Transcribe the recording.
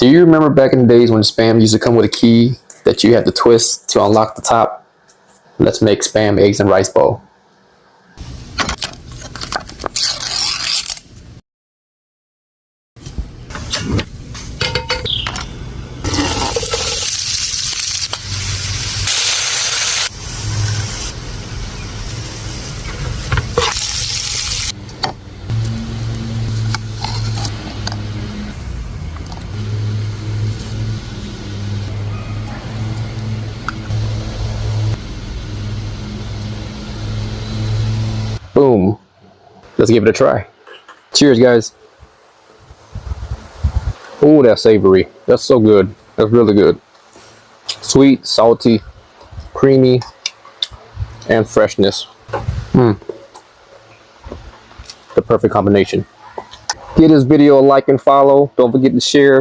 Do you remember back in the days when Spam used to come with a key that you had to twist to unlock the top? Let's make Spam eggs and rice bowl. Boom. Let's give it a try. Cheers, guys. Oh, that's savory. That's so good. That's really good. Sweet, salty, creamy, and freshness. The perfect combination. Give this video a like and follow. Don't forget to share.